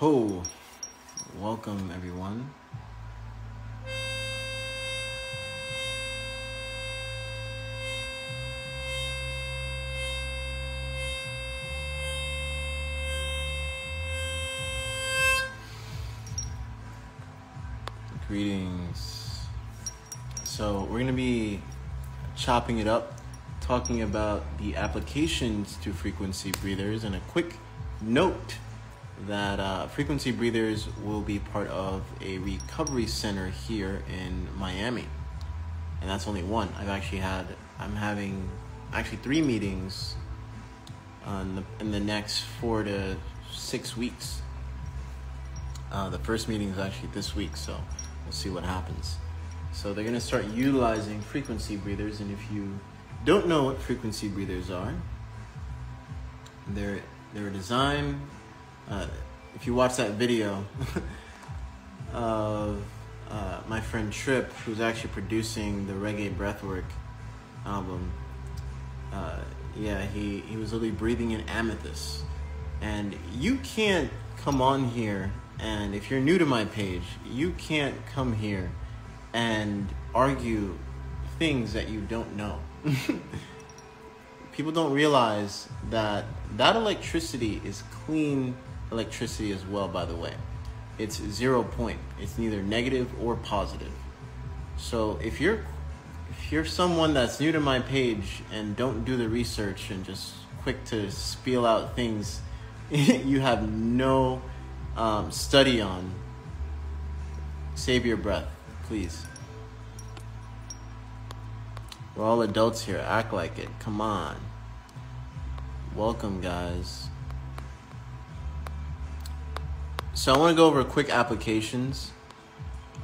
Ho, welcome everyone. Greetings. So we're going to be chopping it up, talking about the applications to frequency breathers, and a quick note that frequency breathers will be part of a recovery center here in Miami. And that's only one. I'm having 3 meetings in the next 4 to 6 weeks. The first meeting is actually this week, so we'll see what happens. So they're going to start utilizing frequency breathers, and if you don't know what frequency breathers are, they're designed. If you watch that video of my friend Trip, who's actually producing the Reggae Breathwork album, he was literally breathing in amethyst. And you can't come on here, and if you're new to my page, you can't come here and argue things that you don't know. People don't realize that electricity is clean electricity as well, by the way. It's 0 point. It's neither negative or positive. So if you're someone that's new to my page and don't do the research and just quick to spiel out things you have no study on, save your breath, please. We're all adults here. Act like it. Come on. Welcome, guys. So I want to go over quick applications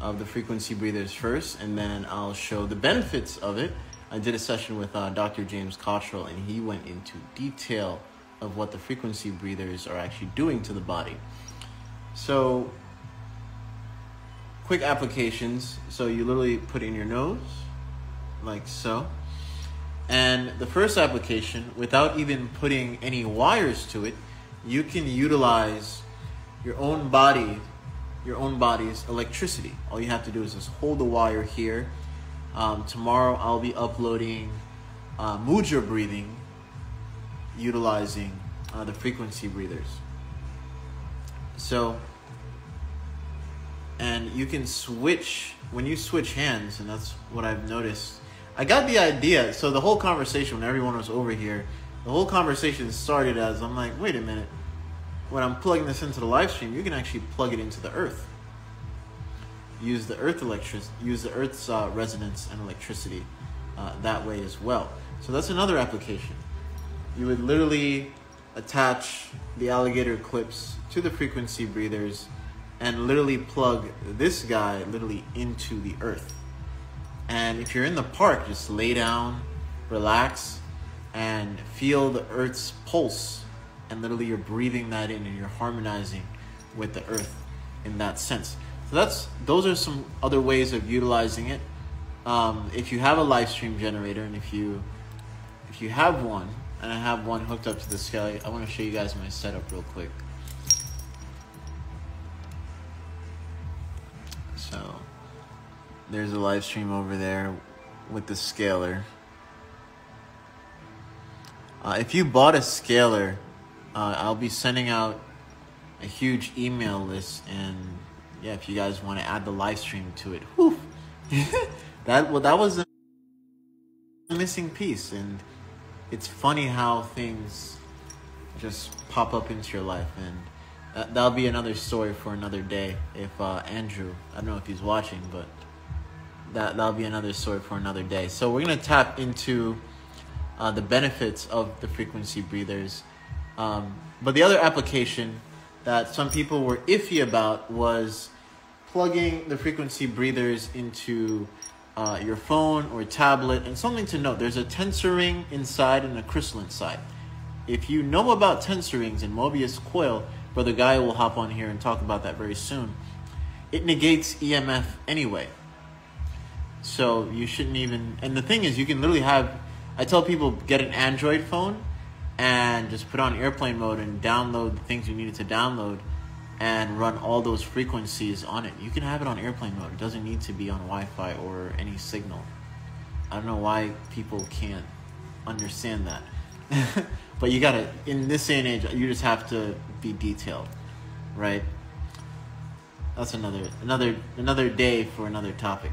of the frequency breathers first, and then I'll show the benefits of it. I did a session with Dr. James Cottrell, and he went into detail of what the frequency breathers are actually doing to the body. So, quick applications. So you literally put it in your nose, like so. And the first application, without even putting any wires to it, you can utilize your own body's electricity. All you have to do is just hold the wire here. Tomorrow I'll be uploading mudra breathing utilizing the frequency breathers. So, and you can switch, when you switch hands, and that's what I've noticed. I got the idea, so the whole conversation, when everyone was over here, the whole conversation started as, I'm like, wait a minute, when I'm plugging this into the live stream, you can actually plug it into the earth. Use the earth's resonance and electricity that way as well. So that's another application. You would literally attach the alligator clips to the frequency breathers and literally plug this guy literally into the earth. And if you're in the park, just lay down, relax, and feel the earth's pulse. And literally you're breathing that in and you're harmonizing with the earth in that sense. So those are some other ways of utilizing it. If you have a live stream generator, and if you have one, and I have one hooked up to the scale, I want to show you guys my setup real quick. So there's a live stream over there with the scaler. If you bought a scaler, I'll be sending out a huge email list, and yeah, if you guys want to add the live stream to it, whew, that was a missing piece. And it's funny how things just pop up into your life, and that'll be another story for another day. If Andrew, I don't know if he's watching, but that'll be another story for another day. So we're gonna tap into the benefits of the frequency breathers. But the other application that some people were iffy about was plugging the frequency breathers into your phone or tablet. And something to note, there's a tensor ring inside and a crystal inside. If you know about tensor rings and Mobius coil, Brother Guy will hop on here and talk about that very soon. It negates EMF anyway. So you shouldn't even, and the thing is, you can literally I tell people, get an Android phone and just put on airplane mode and download the things you needed to download. and run all those frequencies on it. You can have it on airplane mode. It doesn't need to be on Wi-Fi or any signal. I don't know why people can't understand that. But you gotta, in this day and age, you just have to be detailed, right? That's another day for another topic.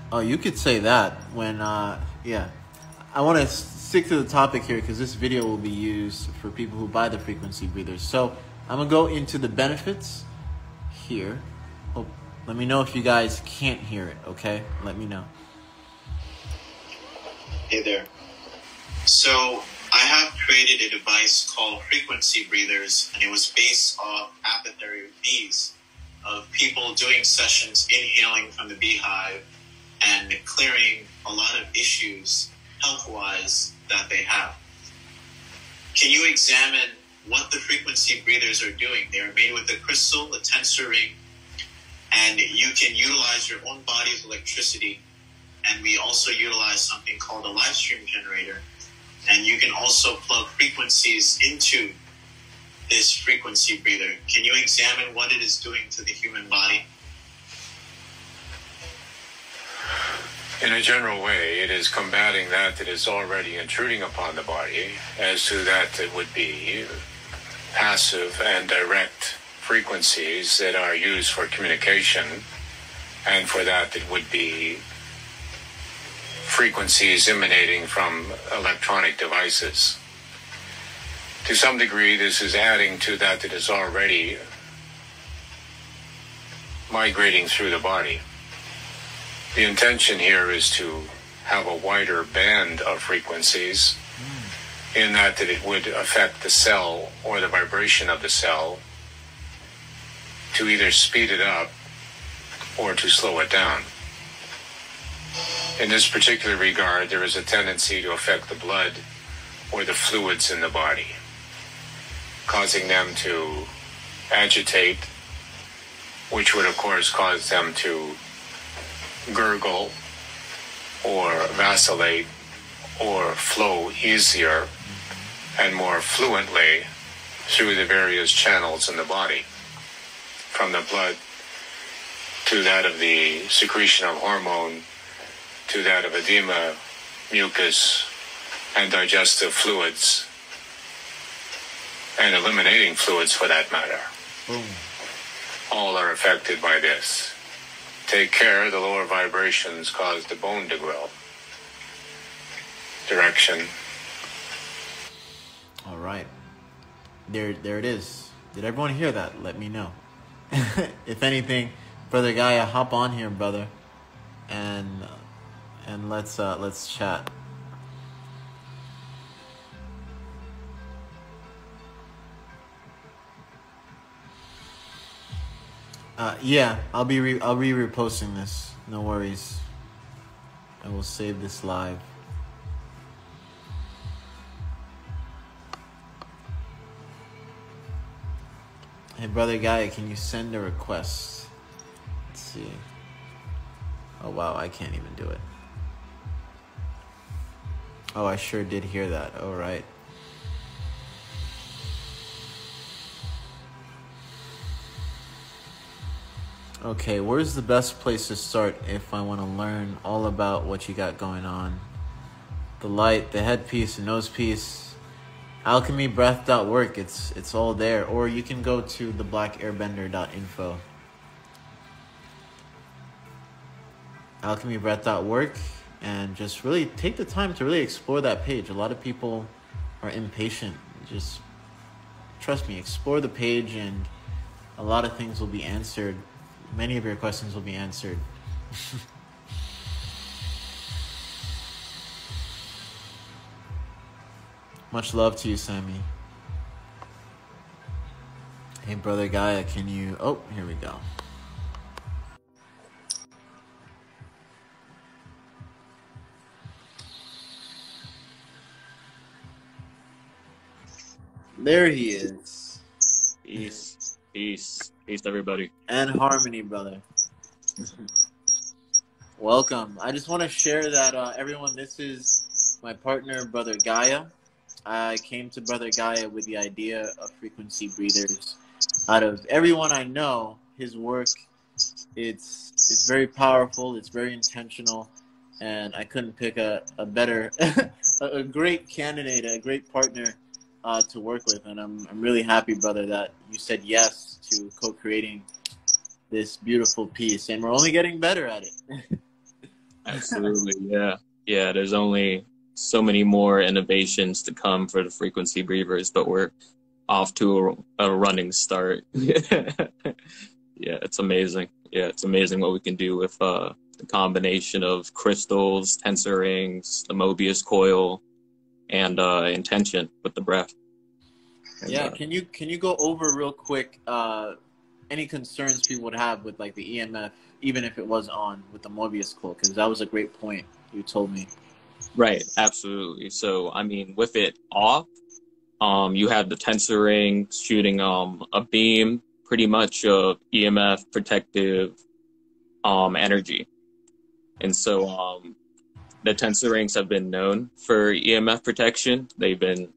Oh, you could say that when, yeah. I want to stick to the topic here because this video will be used for people who buy the frequency breathers. So I'm going to go into the benefits here. Oh, let me know if you guys can't hear it, okay? Let me know. Hey there. So I have created a device called Frequency Breathers, and it was based off apothecary bees of people doing sessions inhaling from the beehive and clearing a lot of issues health-wise that they have. Can you examine what the frequency breathers are doing? They are made with a crystal, a tensor ring, and you can utilize your own body's electricity. And we also utilize something called a live stream generator. And you can also plug frequencies into this frequency breather. Can you examine what it is doing to the human body? In a general way, it is combating that is already intruding upon the body, as to that it would be passive and direct frequencies that are used for communication, and for that it would be frequencies emanating from electronic devices. To some degree, this is adding to that is already migrating through the body. The intention here is to have a wider band of frequencies in that it would affect the cell or the vibration of the cell to either speed it up or to slow it down. In this particular regard, there is a tendency to affect the blood or the fluids in the body, causing them to agitate, which would of course cause them to gurgle or vacillate or flow easier and more fluently through the various channels in the body, from the blood to that of the secretion of hormone to that of edema, mucus, and digestive fluids, and eliminating fluids for that matter. All are affected by this. Take care, the lower vibrations cause the bone to grow. Direction. All right. There it is. Did everyone hear that? Let me know. If anything, Brother Gaia, hop on here, brother, and let's chat. Yeah, I'll be reposting this. No worries. I will save this live. Hey, Brother Gaia, can you send a request? Let's see. Oh, wow, I can't even do it. Oh, I sure did hear that. All right. Okay, where's the best place to start if I want to learn all about what you got going on? The light, the headpiece, the nose piece, alchemybreath.work. It's all there. Or you can go to theblackairBender.info. Alchemybreath.work, and just really take the time to really explore that page. A lot of people are impatient. Just trust me, explore the page and a lot of things will be answered. Many of your questions will be answered. Much love to you, Sammy. Hey, Brother Gaia, can you... Oh, here we go. There he is. Peace, everybody. And harmony, brother. Welcome. I just want to share that everyone, this is my partner, Brother Gaia. I came to Brother Gaia with the idea of frequency breathers. Out of everyone I know, his work, it's very powerful. It's very intentional, and I couldn't pick a better, a great candidate, a great partner to work with. And I'm really happy, brother, that you said yes to co-creating this beautiful piece, and we're only getting better at it. Absolutely, yeah. Yeah, there's only so many more innovations to come for the frequency breathers, but we're off to a running start. Yeah, it's amazing. Yeah, it's amazing what we can do with the combination of crystals, tensor rings, the Mobius coil, and intention with the breath. And, Yeah, can you go over real quick any concerns people would have with like the EMF, even if it was on with the Mobius coil? Because that was a great point you told me. Right, absolutely. So, I mean, with it off, you have the tensor ring shooting a beam, pretty much of EMF protective energy. And so the tensor rings have been known for EMF protection. They've been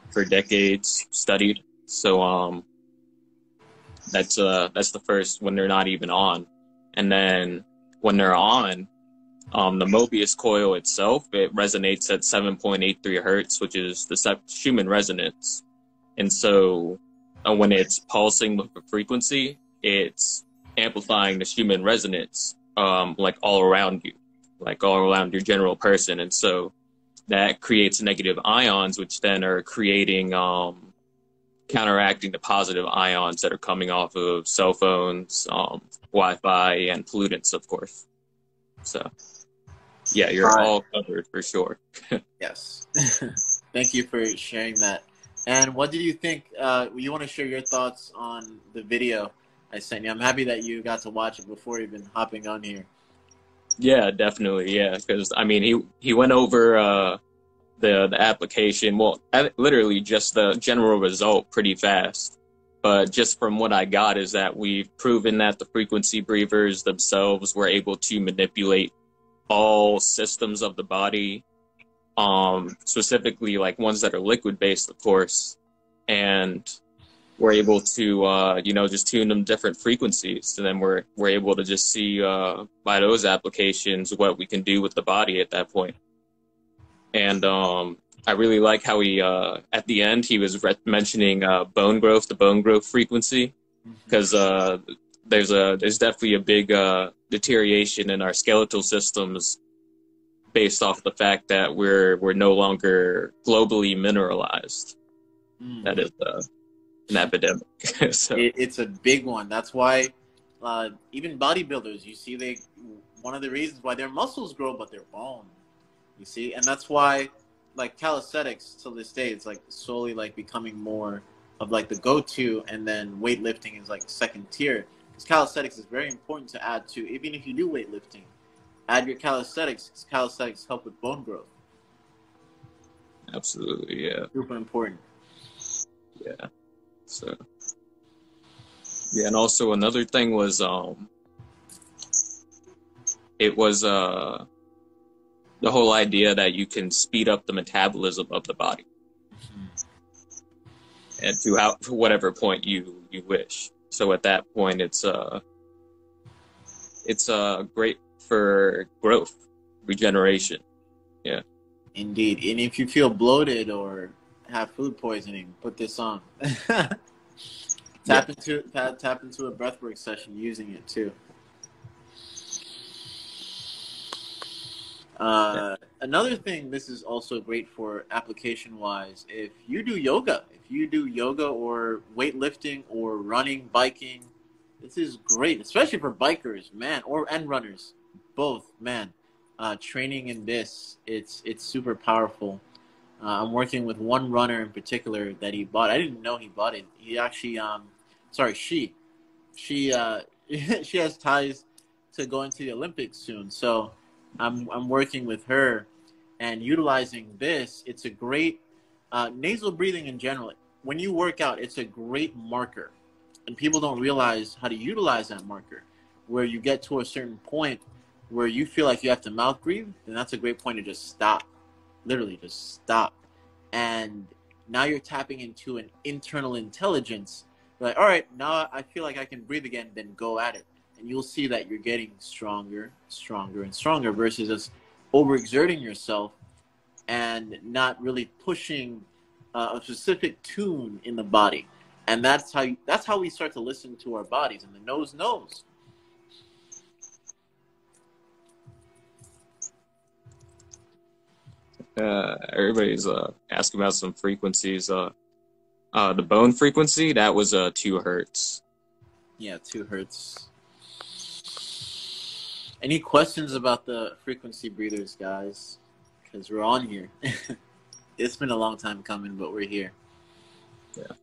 for decades studied. So that's the first when they're not even on. And then when they're on, the Mobius coil itself, it resonates at 7.83 hertz, which is the Schumann resonance. And so when it's pulsing with the frequency, it's amplifying the Schumann resonance, like all around you, like all around your general person. And so that creates negative ions, which then are creating, counteracting the positive ions that are coming off of cell phones, Wi-Fi, and pollutants, of course. So, yeah, you're all covered for sure. Yes. Thank you for sharing that. And what did you think? You want to share your thoughts on the video I sent you? I'm happy that you got to watch it before even hopping on here. Yeah, definitely. Yeah, because I mean, he went over the application. Well, literally just the general result pretty fast. But just from what I got is that we've proven that the frequency breathers themselves were able to manipulate all systems of the body, specifically like ones that are liquid based, of course, and we're able to just tune them different frequencies, and then we're able to just see by those applications what we can do with the body at that point. And I really like how he at the end he was mentioning bone growth, the bone growth frequency, because there's definitely a big deterioration in our skeletal systems based off the fact that we're no longer globally mineralized. That is an epidemic. So It's a big one. That's why even bodybuilders, you see, one of the reasons why their muscles grow, but their bone, you see, and that's why like calisthenics to this day, it's like slowly like becoming more of like the go-to, and then weightlifting is like second tier. Because calisthenics is very important to add to, even if you do weightlifting, add your calisthenics, because calisthenics help with bone growth. Absolutely, yeah. Super important. Yeah. So yeah, and also another thing was it was the whole idea that you can speed up the metabolism of the body, and to whatever point you wish. So at that point, it's great for growth, regeneration. Yeah. Indeed. And if you feel bloated or have food poisoning, put this on. Tap into a breathwork session using it too. Another thing, this is also great for application wise. If you do yoga or weightlifting or running, biking, this is great, especially for bikers, man, and runners, both, man. Training in this, it's super powerful. I'm working with one runner in particular that he bought. I didn't know he bought it. He actually, she she has ties to go into the Olympics soon. So I'm working with her and utilizing this. It's a great nasal breathing in general. When you work out, it's a great marker, and people don't realize how to utilize that marker. Where you get to a certain point where you feel like you have to mouth breathe, then that's a great point to just stop. Literally, just stop. And now you're tapping into an internal intelligence. You're like, all right, now I feel like I can breathe again, then go at it. And you'll see that you're getting stronger, stronger, and stronger versus just overexerting yourself and not really pushing a specific tune in the body. And that's how we start to listen to our bodies. And the nose knows. Everybody's asking about some frequencies. The bone frequency, that was 2 hertz. Yeah, 2 hertz. Any questions about the frequency breathers, guys? Because we're on here. It's been a long time coming, but we're here. Yeah.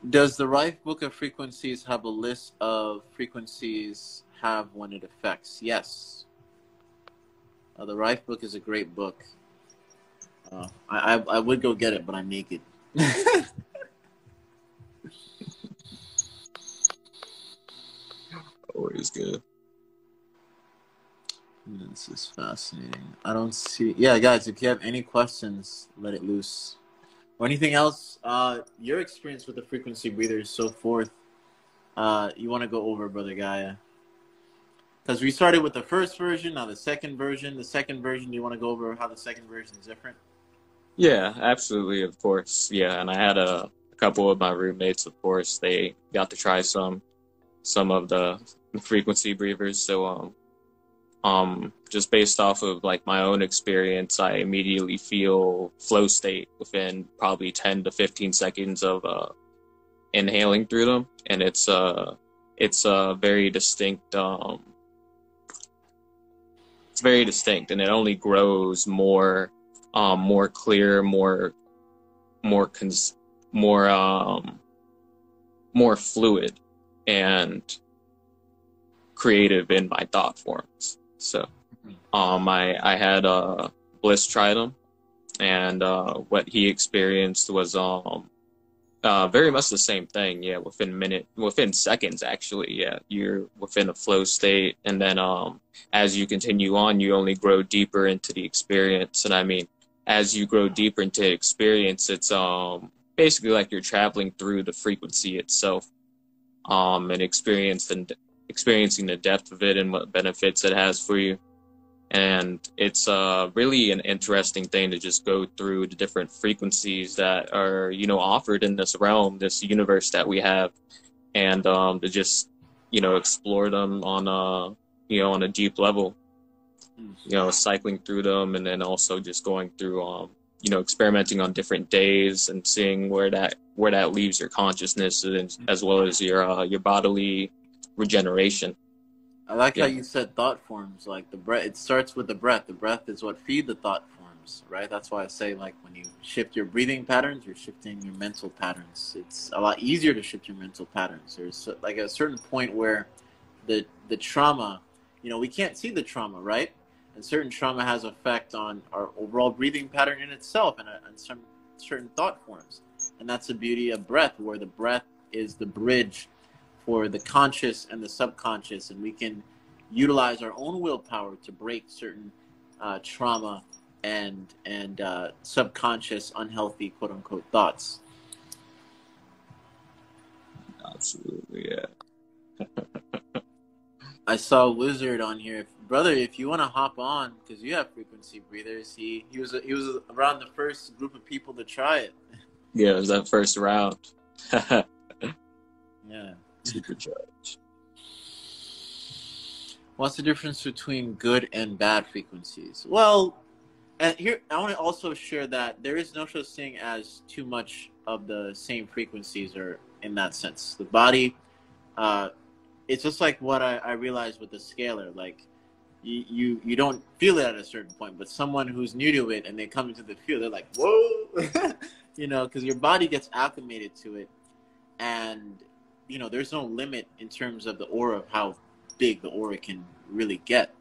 Does the Rife Book of Frequencies have a list of frequencies have when it affects? Yes. The Rife Book is a great book. I would go get it, but I'm naked. Always good. This is fascinating. I don't see... Yeah, guys, if you have any questions, let it loose. Or anything else, your experience with the frequency breathers, so forth, you want to go over, Brother Gaia? Because we started with the first version, now the second version. The second version, do you want to go over how the second version is different? Yeah, absolutely, of course. Yeah, and I had a couple of my roommates, of course, they got to try some of the frequency breathers. So just based off of like my own experience, I immediately feel flow state within probably 10 to 15 seconds of inhaling through them, and it's very distinct. It's very distinct, and it only grows more clear, more fluid and creative in my thought forms. So I had Bliss try them, and what he experienced was very much the same thing. Yeah, within seconds, actually. Yeah, you're within a flow state, and then as you continue on, you only grow deeper into the experience. And I mean, as you grow deeper into the experience, it's basically like you're traveling through the frequency itself, and experiencing the depth of it and what benefits it has for you. And it's really an interesting thing to just go through the different frequencies that are, offered in this realm, this universe that we have, and to just, explore them on a deep level, cycling through them, and then also just going through, experimenting on different days and seeing where that leaves your consciousness, and, as well as your bodily regeneration. I like how you said thought forms, like the breath. It starts with the breath. The breath is what feed the thought forms, right? That's why I say, like, when you shift your breathing patterns, you're shifting your mental patterns. It's a lot easier to shift your mental patterns. There's like a certain point where the trauma, we can't see the trauma, right? And certain trauma has effect on our overall breathing pattern in itself and some certain thought forms. And that's the beauty of breath, where the breath is the bridge for the conscious and the subconscious, and we can utilize our own willpower to break certain trauma and subconscious unhealthy quote unquote thoughts. Absolutely, yeah. I saw Wizard on here, brother. If you want to hop on, because you have frequency breathers, he was around the first group of people to try it. Yeah, it was that first round. Yeah. Supercharge. What's the difference between good and bad frequencies? Well, and here I want to also share that there is no such thing as too much of the same frequencies, or in that sense. The body, it's just like what I realized with the scalar. Like, you don't feel it at a certain point, but someone who's new to it and they come into the field, they're like, whoa, because your body gets acclimated to it, and there's no limit in terms of the aura of how big the aura can really get.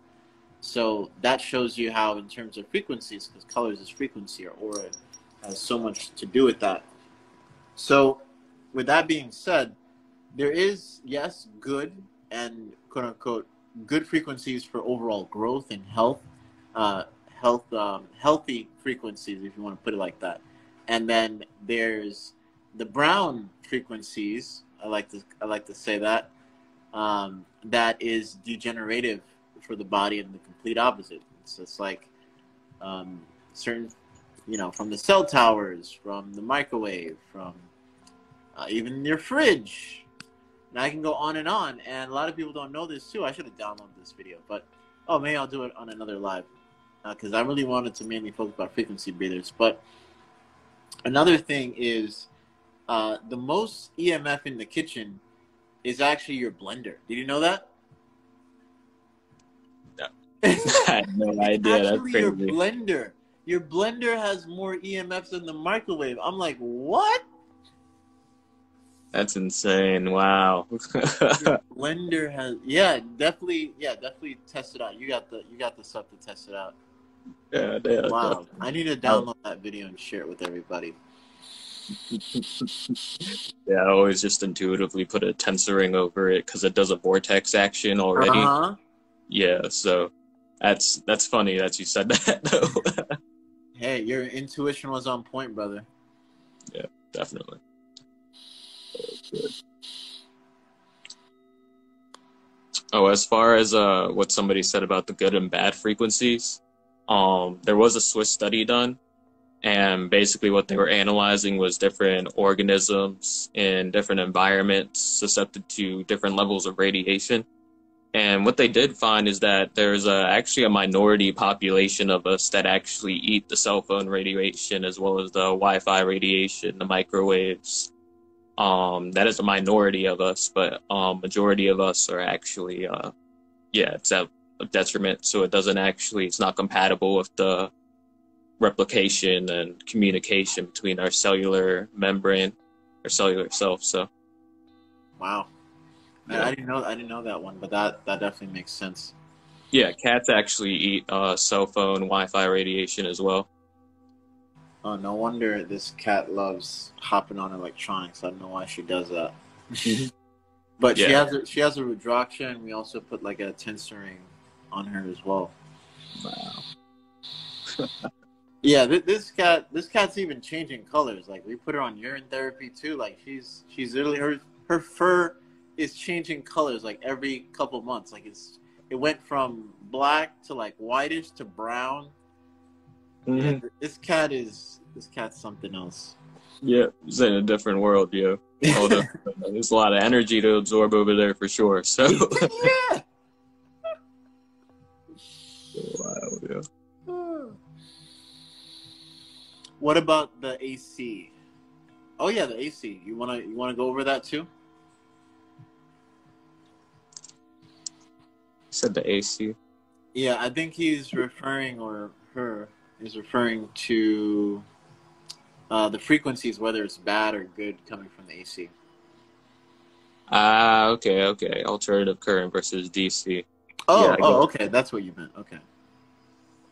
So that shows you how, in terms of frequencies, because colors is frequency, or aura has so much to do with that. So with that being said, there is, yes, good and quote unquote good frequencies for overall growth and health, healthy frequencies, if you want to put it like that. And then there's the brown frequencies. I like to say that that is degenerative for the body, and the complete opposite. It's like certain, from the cell towers, from the microwave, from even your fridge. And I can go on, and a lot of people don't know this too. I should have downloaded this video, but maybe I'll do it on another live, because I really wanted to mainly focus about frequency breathers. But another thing is the most EMF in the kitchen is actually your blender. Did you know that? No. I had no idea. That's crazy. Your blender. Your blender has more EMFs than the microwave. I'm like, what? That's insane. Wow. Blender has definitely test it out. You got the stuff to test it out. Yeah. Wow. I need to download that video and share it with everybody. Yeah, I always just intuitively put a tensor ring over it because it does a vortex action already. Uh-huh. Yeah, so that's funny that you said that though. Hey, your intuition was on point, brother. Yeah, definitely. Good. Oh, as far as what somebody said about the good and bad frequencies, there was a Swiss study done, and basically what they were analyzing was different organisms in different environments susceptible to different levels of radiation. And what they did find is that there's actually a minority population of us that actually eat the cell phone radiation as well as the Wi-Fi radiation, the microwaves. That is a minority of us, but majority of us are actually, it's a detriment. So it's not compatible with the replication and communication between our cellular membrane, our cellular self. So, wow, yeah. I didn't know that one, but that definitely makes sense. Yeah, cats actually eat cell phone, Wi-Fi radiation as well. Oh, no wonder this cat loves hopping on electronics. I don't know why she does that. But yeah. she has a Rudraksha, and we also put like a tensor ring on her as well. Wow. Yeah, this cat's even changing colors. Like, we put her on urine therapy too. Like, she's literally her fur is changing colors like every couple months. Like, it went from black to like whitish to brown. Mm-hmm. Yeah, this cat's something else. Yeah, it's in a different world, yo. There's a lot of energy to absorb over there for sure. So yeah. Wow, yeah. What about the AC? Oh yeah, the AC. You wanna go over that too? You said the AC. Yeah, I think he's referring, or her is referring to the frequencies, whether it's bad or good, coming from the AC. Okay. Alternative current versus DC. Okay, that's what you meant. Okay.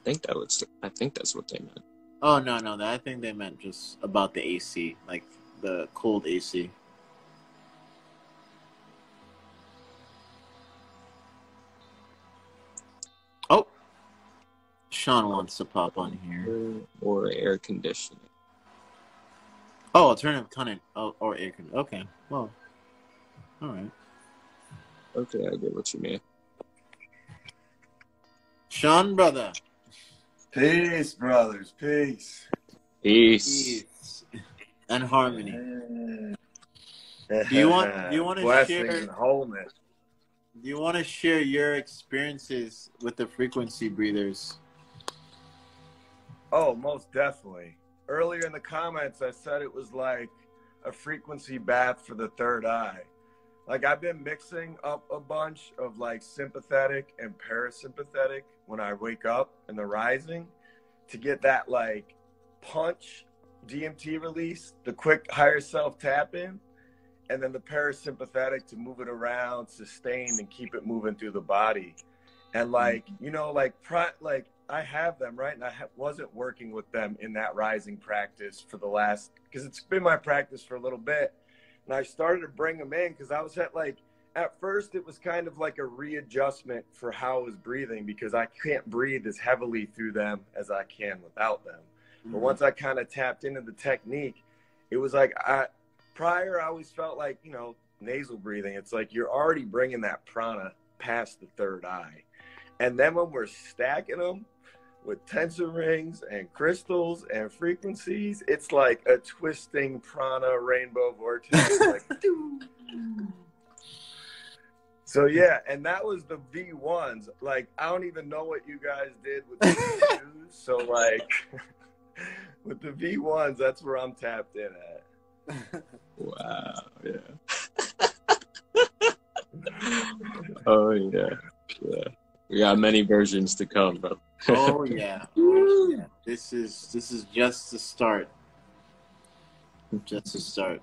I think that's what they meant. Oh no, I think they meant just about the AC, like the cold AC. Oh, Sean wants to pop on here. Or air conditioning. Oh, alternative current or air conditioning. Okay, well, all right. Okay, I get what you mean. Sean, brother. Peace, brothers. Peace. And harmony. Do you want to share and wholeness? Do you want to share your experiences with the frequency breathers? Oh, most definitely. Earlier in the comments, I said it was like a frequency bath for the third eye. Like, I've been mixing up a bunch of like sympathetic and parasympathetic when I wake up in the rising to get that like punch DMT release, the quick higher self tap in, and then the parasympathetic to move it around, sustain, and keep it moving through the body. And like, like I have them, right? And I wasn't working with them in that rising practice for the last, because it's been my practice for a little bit. And I started to bring them in because I was at at first it was kind of like a readjustment for how I was breathing, because I can't breathe as heavily through them as I can without them. But once I kind of tapped into the technique, it was like prior I always felt like, you know, nasal breathing, it's like you're already bringing that prana past the third eye. And then when we're stacking them with tensor rings and crystals and frequencies, it's like a twisting prana rainbow vortex. Like, so yeah, and that was the V1s. Like, I don't even know what you guys did with the V2s. So like, with the V1s, that's where I'm tapped in at. Wow, yeah. Oh yeah, yeah. We got many versions to come, bro. Oh yeah. Oh, yeah. This is just the start. Just the start.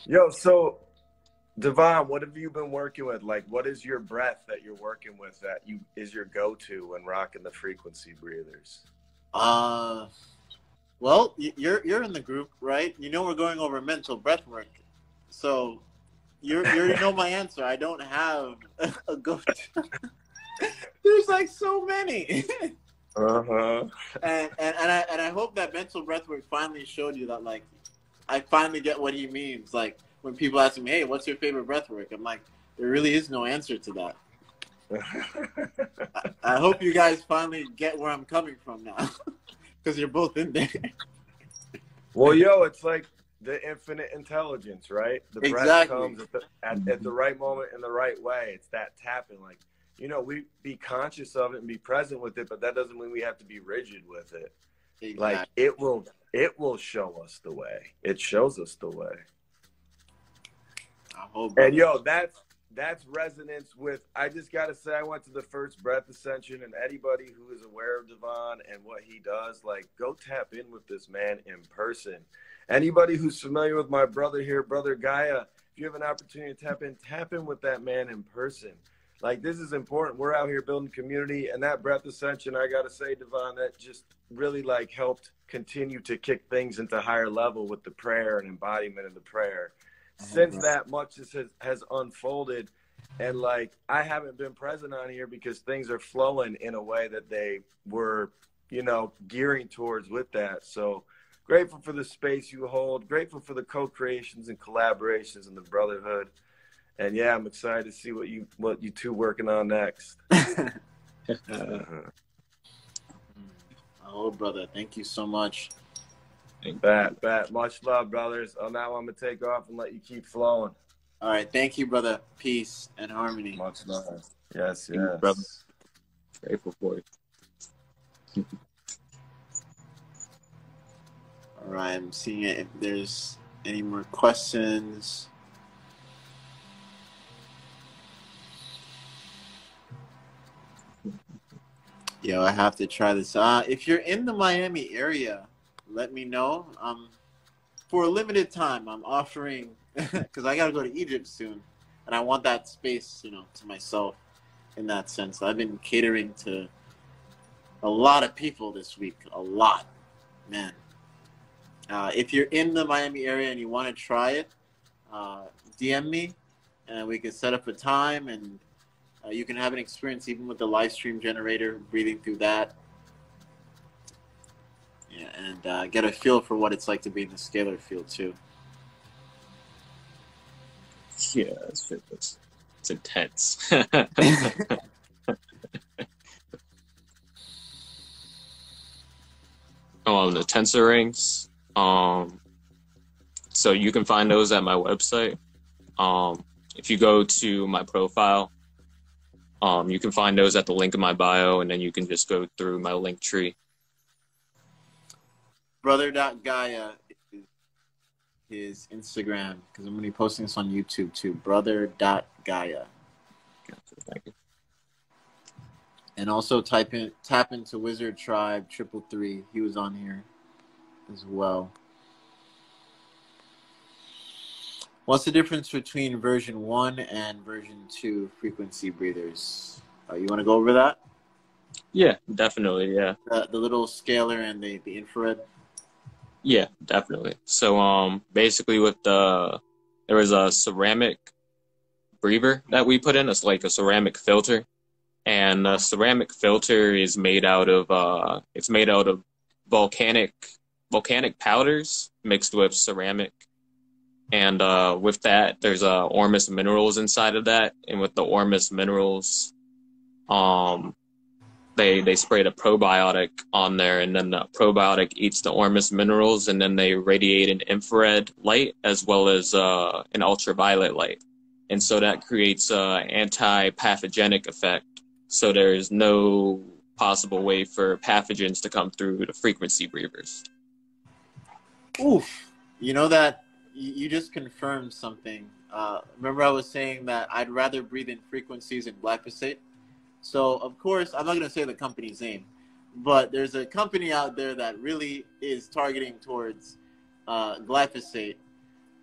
Yo, so Devon, what have you been working with? Like, what is your breath that you're working with that is your go-to when rocking the frequency breathers? Well, you're in the group, right? You know we're going over mental breath work, so you already know my answer. I don't have a go-to. There's like so many. And I hope that mental breathwork finally showed you that, like, I finally get what he means. Like, when people ask me, hey, what's your favorite breathwork? I'm like, there really is no answer to that. I hope you guys finally get where I'm coming from now, because you're both in there. Well, yo, it's like the infinite intelligence, right? The breath comes at the right moment in the right way. It's that tapping, like, you know, we be conscious of it and be present with it, but that doesn't mean we have to be rigid with it. Exactly. Like, it will show us the way. It shows us the way. And yo, that's resonance with, I just got to say, I went to the first breath ascension, and anybody who is aware of Devon and what he does, like, go tap in with this man in person. Anybody who's familiar with my brother here, Brother Gaia, if you have an opportunity to tap in with that man in person. Like, this is important. We're out here building community, and that breath ascension, I got to say, Devon, that just really, like, helped continue to kick things into higher level with the prayer and embodiment of the prayer. Since that much has unfolded, and, like, I haven't been present on here because things are flowing in a way that they were, you know, gearing towards with that. So grateful for the space you hold, grateful for the co-creations and collaborations and the brotherhood. And yeah, I'm excited to see what you two working on next. Oh, brother, thank you so much. Bet. Much love, brothers. On that one, I'm gonna take off and let you keep flowing. All right, thank you, brother. Peace and harmony. Much love. Yes. Brother. Grateful for it. All right, I'm seeing if there's any more questions. Yo, I have to try this. If you're in the Miami area, let me know. For a limited time, I'm offering, because I got to go to Egypt soon, and I want that space, you know, to myself in that sense. I've been catering to a lot of people this week. A lot, man. If you're in the Miami area and you want to try it, DM me, and we can set up a time, and you can have an experience even with the live stream generator, breathing through that. Yeah, and get a feel for what it's like to be in the scalar field too. Yeah, it's intense. The tensor rings. So you can find those at my website. If you go to my profile, you can find those at the link in my bio, and then you can just go through my link tree. Brother.Gaia is his Instagram, because I'm going to be posting this on YouTube too. Brother.Gaia. Thank you. And also tap into Wizard Tribe 333. He was on here as well. What's the difference between version 1 and version 2 frequency breathers? You want to go over that? Yeah, definitely. Yeah. The little scalar and the infrared. Yeah, definitely. So basically, there was a ceramic breather that we put in. It's like a ceramic filter, and a ceramic filter is made out of volcanic powders mixed with ceramic. And with that, there's ormus minerals inside of that, and with the ormus minerals, they sprayed a probiotic on there, and then the probiotic eats the ormus minerals, and then they radiate an infrared light as well as an ultraviolet light, and so that creates an anti-pathogenic effect. So there's no possible way for pathogens to come through the frequency breathers. Oof. You know that you just confirmed something. Remember I was saying that I'd rather breathe in frequencies in glyphosate? So, of course, I'm not going to say the company's name, but there's a company out there that really is targeting towards glyphosate.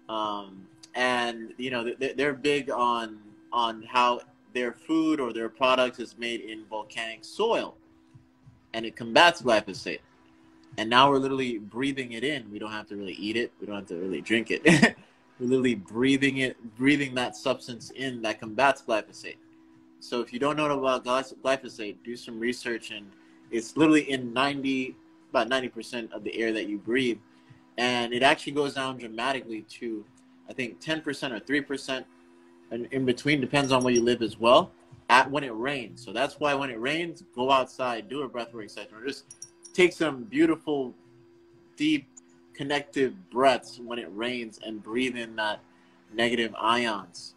And, you know, they're big on how their food or their product is made in volcanic soil, and it combats glyphosate. And now we're literally breathing it in. We don't have to really eat it. We don't have to really drink it. We're literally breathing that substance in that combats glyphosate. So if you don't know about glyphosate, do some research, and it's literally in about 90% of the air that you breathe. And it actually goes down dramatically to, I think, 10% or 3%, and in between, depends on where you live as well, when it rains. So that's why when it rains, go outside, do a breathwork session, or just take some beautiful, deep, connective breaths when it rains and breathe in that negative ions.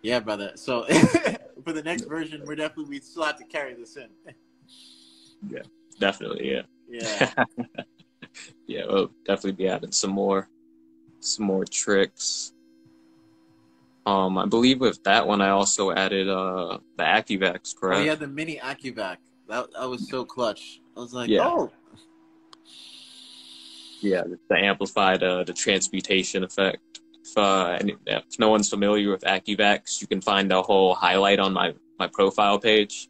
Yeah, brother. So for the next version, we still have to carry this in. Yeah, definitely. Yeah. Yeah. Yeah, we'll definitely be adding some more tricks. I believe with that one, I also added the AccuVax, correct? Oh, yeah, the mini AccuVac. That was so clutch. I was like, yeah. Oh. Yeah, to amplify the transmutation effect. If no one's familiar with AccuVax, you can find a whole highlight on my profile page,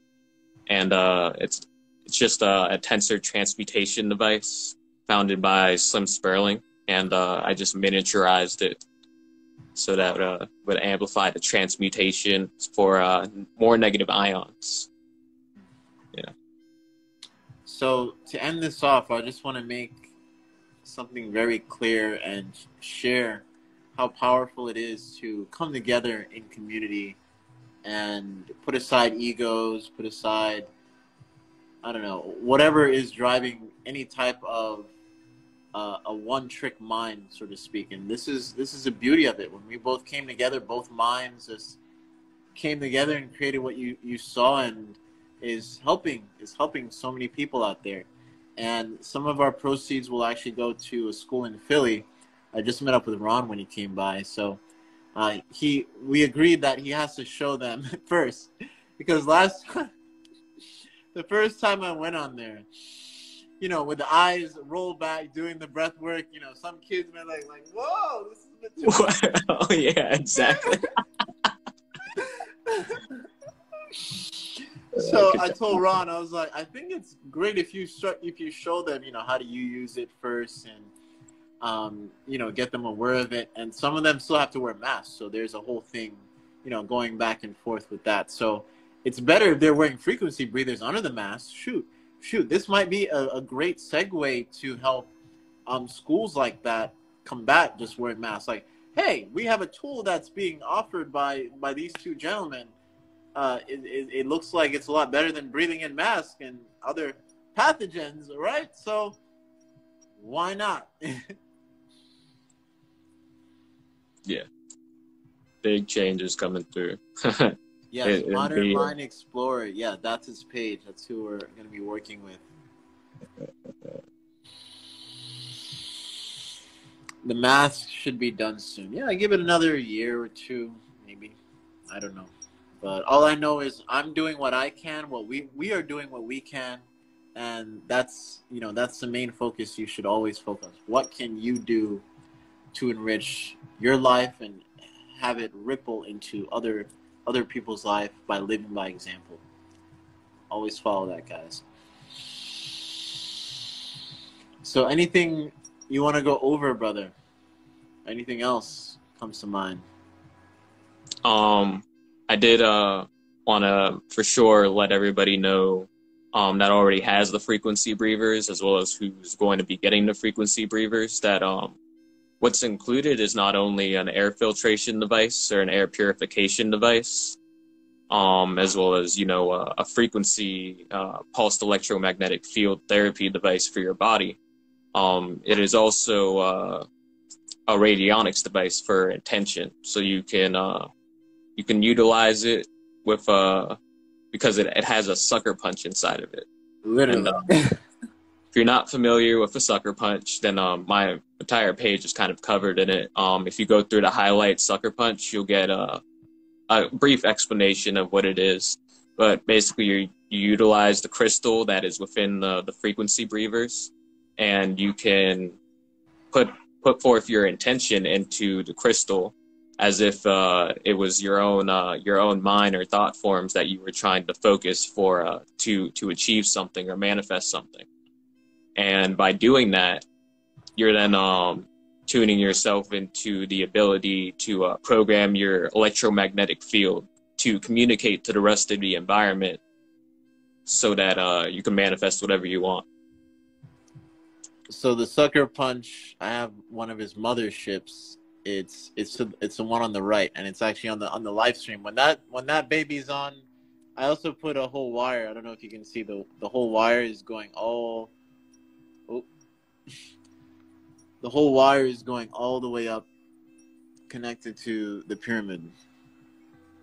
and it's just a tensor transmutation device founded by Slim Sperling, and I just miniaturized it so that would amplify the transmutation for more negative ions. Yeah. So to end this off, I just want to make something very clear and share how powerful it is to come together in community and put aside egos, put aside, I don't know, whatever is driving any type of a one-trick mind, so to speak. And this is the beauty of it. When we both came together, both minds just came together and created what you saw, and is helping so many people out there. And some of our proceeds will actually go to a school in Philly. I just met up with Ron when he came by, so we agreed that he has to show them first, because the first time I went on there, you know, with the eyes rolled back, doing the breath work, you know, some kids were like, whoa, this is a bit too much. Oh yeah, exactly. So I told Ron, I was like, I think it's great if you show them, you know, how do you use it first, and you know, get them aware of it. And some of them still have to wear masks, so there's a whole thing, you know, going back and forth with that. So it's better if they're wearing frequency breathers under the mask. Shoot, this might be a great segue to help schools like that combat just wearing masks. Like, hey, we have a tool that's being offered by these two gentlemen. It looks like it's a lot better than breathing in masks and other pathogens, right? So why not? Yeah, big changes coming through. Yes, Modern Line Explorer. Yeah, that's his page. That's who we're going to be working with. The mask should be done soon. Yeah, I give it another year or two, maybe. I don't know. But all I know is I'm doing what I can. We are doing what we can, and that's the main focus. You should always focus. What can you do to enrich your life and have it ripple into other people's life by living by example? Always follow that, guys. So anything you want to go over, brother? Anything else comes to mind? I did want to for sure let everybody know that already has the frequency breathers, as well as who's going to be getting the frequency breathers, that what's included is not only an air filtration device or an air purification device, as well as, you know, a frequency pulsed electromagnetic field therapy device for your body. It is also a radionics device for intention, so you can utilize it with because it has a sucker punch inside of it. Literally. And, if you're not familiar with a sucker punch, then my entire page is kind of covered in it. If you go through the highlight sucker punch, you'll get a brief explanation of what it is. But basically, you utilize the crystal that is within the frequency breathers, and you can put forth your intention into the crystal as if it was your own mind or thought forms that you were trying to focus for to achieve something or manifest something. And by doing that, you're then tuning yourself into the ability to program your electromagnetic field to communicate to the rest of the environment so that you can manifest whatever you want. So the sucker punch, I have one of his motherships. It's the one on the right, and it's actually on the live stream. When that baby's on, I also put a whole wire. I don't know if you can see the whole wire is going all. Oh, the whole wire is going all the way up, connected to the pyramid.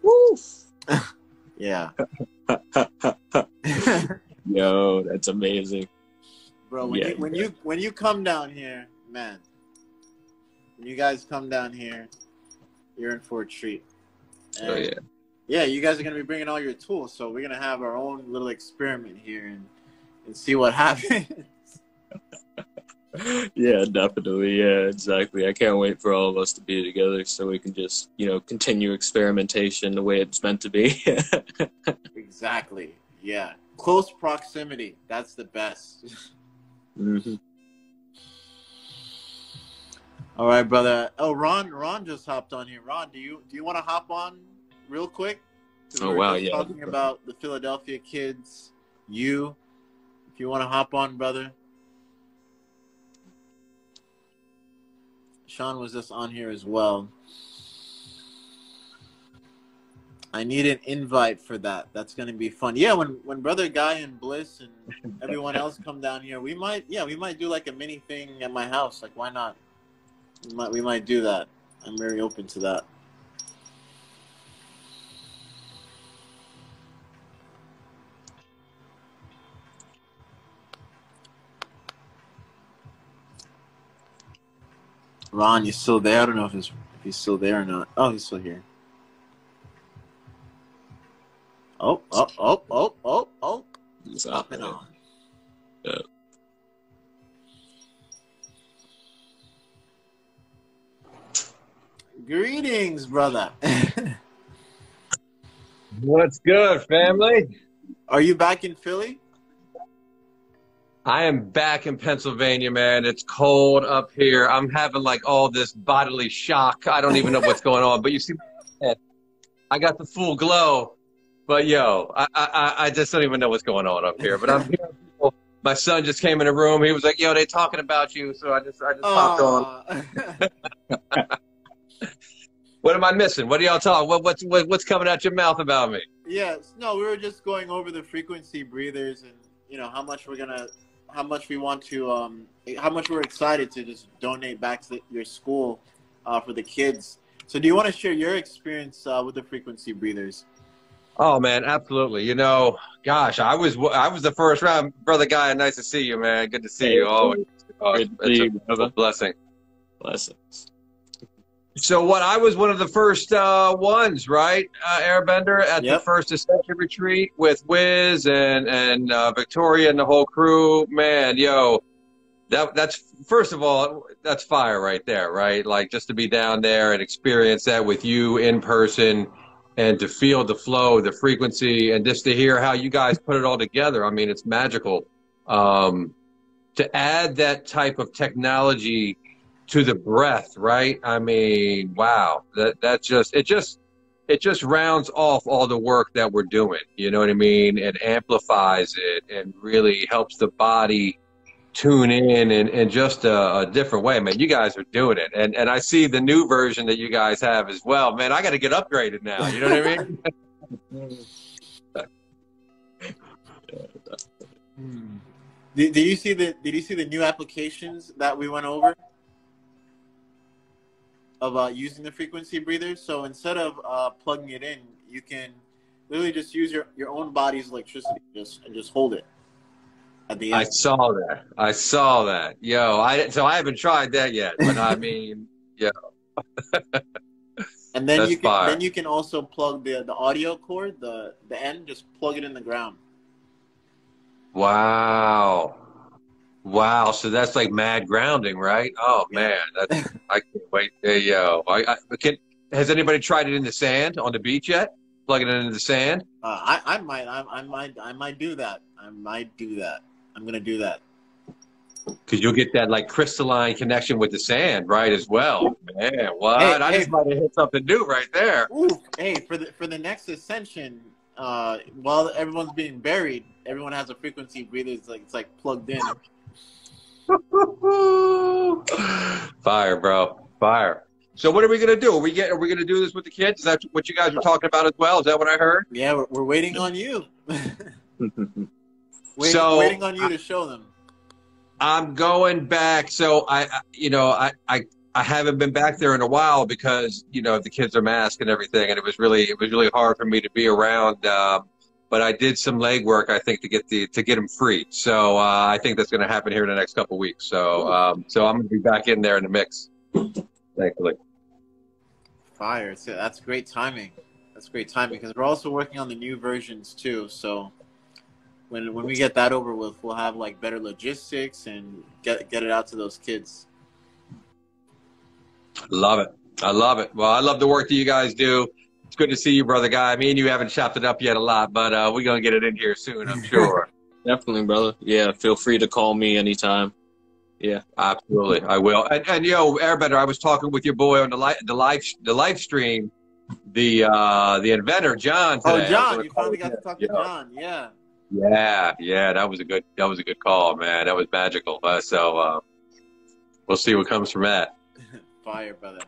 Woo! Yeah. Yo, that's amazing. Bro, when you come down here, man, when you guys come down here, you're in for a treat. And oh yeah. Yeah, you guys are gonna be bringing all your tools, so we're gonna have our own little experiment here and see what happens. Yeah, definitely. Yeah, exactly. I can't wait for all of us to be together so we can just, you know, continue experimentation the way it's meant to be. Exactly. Yeah. Close proximity. That's the best. Mm-hmm. All right, brother. Oh, Ron just hopped on here. Ron, do you want to hop on real quick? Oh, wow, yeah. Talking about the Philadelphia kids. If you want to hop on, brother. Sean was just on here as well. I need an invite for that. That's going to be fun. Yeah, when Brother Guy and Bliss and everyone else come down here, we might do like a mini thing at my house. Like, why not? We might do that. I'm very open to that. Ron, you still there? I don't know if he's still there or not. Oh, he's still here. Oh. He's up and on. Yeah. Greetings, brother. What's good, family? Are you back in Philly? I am back in Pennsylvania, man. It's cold up here. I'm having like all this bodily shock. I don't even know what's going on. But you see, I got the full glow. But yo, I just don't even know what's going on up here. But I'm here. My son just came in the room. He was like, "Yo, they talking about you." So I just popped on. What am I missing? What are y'all talking? What's coming out your mouth about me? Yes, no, we were just going over the frequency breathers and how much we're excited to just donate back to your school for the kids. So do you want to share your experience with the frequency breathers? Oh man, absolutely. Gosh, I was the first round. Brother Guy, nice to see you, man. Good to see you always. It's a blessing. Blessings. So I was one of the first ones, right? Airbender at the first Ascension retreat with Wiz and Victoria and the whole crew. Man, yo, that's first of all, that's fire right there, right? Like just to be down there and experience that with you in person and to feel the flow, the frequency, and just to hear how you guys put it all together. I mean, it's magical. To add that type of technology to the breath, right? I mean, wow, that just rounds off all the work that we're doing. You know what I mean? It amplifies it and really helps the body tune in just a different way. Man, you guys are doing it. And I see the new version that you guys have as well. Man, I got to get upgraded now. You know what I mean? Did you see the new applications that we went over about using the frequency breathers? So instead of plugging it in, you can literally just use your own body's electricity and just hold it at the end. I saw that. Yo, so I haven't tried that yet, but I mean, yeah. And then you can also plug the audio cord, the end, just plug it in the ground. Wow. So that's like mad grounding, right? Oh man, I can't wait. Hey, yo, has anybody tried it in the sand on the beach yet? Plugging it into the sand? I might do that. I'm gonna do that. Because you'll get that like crystalline connection with the sand, right? As well. Man, what? I just might have hit something new right there. Ooh, hey, for the next ascension, while everyone's being buried, everyone has a frequency breather. It's like plugged in. Fire, bro, fire. So what are we gonna do? Are we gonna do this with the kids? Is that what you guys were talking about as well? Is that what I heard? Yeah, we're waiting on you. waiting on you to show them. I'm going back. So I haven't been back there in a while because the kids are masked and everything, and it was really hard for me to be around. But I did some legwork, I think, to get them free. So I think that's going to happen here in the next couple of weeks. So I'm going to be back in there in the mix, thankfully. Fire! So that's great timing. That's great timing because we're also working on the new versions too. So when we get that over with, we'll have like better logistics and get it out to those kids. Love it. I love it. Well, I love the work that you guys do. It's good to see you, brother guy. Me and you haven't chopped it up yet a lot, but we're going to get it in here soon, I'm sure. Definitely, brother. Yeah, feel free to call me anytime. Yeah, absolutely. I will. And yo, Airbender, I was talking with your boy on the live stream, the inventor, John, today. Oh, John, you finally got to talk to John. Yeah. Yeah, that was a good call, man. That was magical. So we'll see what comes from that. Fire, brother.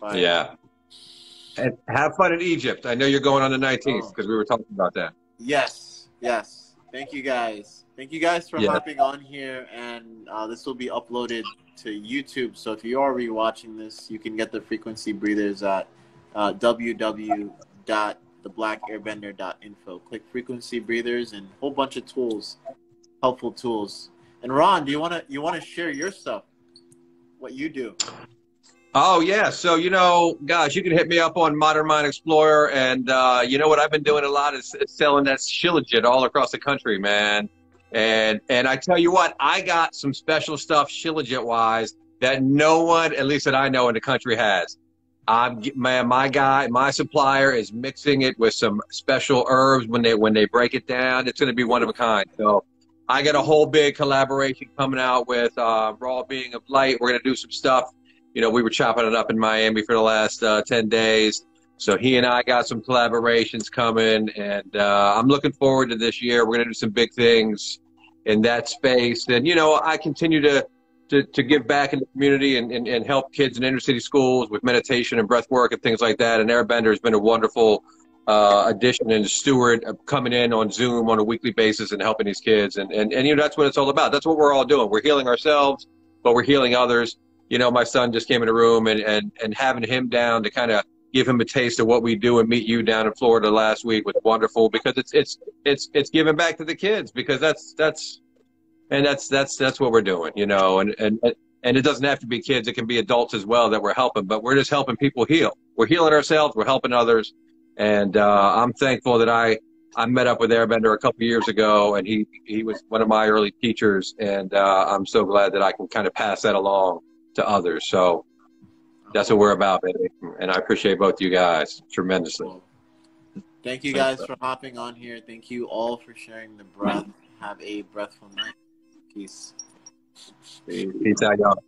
Fire. Yeah. And have fun in Egypt. I know you're going on the 19th because we were talking about that. Yes. Thank you guys. Thank you guys for hopping on here, and this will be uploaded to YouTube. So if you are rewatching this, you can get the frequency breathers at www.theblackairbender.info. Click frequency breathers and a whole bunch of tools, helpful tools. And Ron, do you wanna share your stuff? What you do? Oh, yeah. So, gosh, you can hit me up on Modern Mind Explorer. And what I've been doing a lot is selling that Shilajit all across the country, man. And I tell you what, I got some special stuff Shilajit-wise that no one, at least that I know in the country, has. My supplier is mixing it with some special herbs when they break it down. It's going to be one of a kind. So I got a whole big collaboration coming out with Raw Being of Light. We're going to do some stuff. We were chopping it up in Miami for the last 10 days. So he and I got some collaborations coming, and I'm looking forward to this year. We're going to do some big things in that space. And, I continue to give back in the community and help kids in inner city schools with meditation and breath work and things like that. And Airbender has been a wonderful addition and steward of coming in on Zoom on a weekly basis and helping these kids. And that's what it's all about. That's what we're all doing. We're healing ourselves, but we're healing others. My son just came in the room and having him down to kind of give him a taste of what we do and meet you down in Florida last week was wonderful because it's giving back to the kids because that's what we're doing, and it doesn't have to be kids. It can be adults as well that we're helping, but we're just helping people heal. We're healing ourselves. We're helping others. And I'm thankful that I met up with Airbender a couple of years ago, and he was one of my early teachers. And I'm so glad that I can kind of pass that along to others. So that's what we're about, baby. And I appreciate both you guys tremendously. Thank you guys for hopping on here. Thank you all for sharing the breath. Have a breathful night. Peace. Peace out, y'all.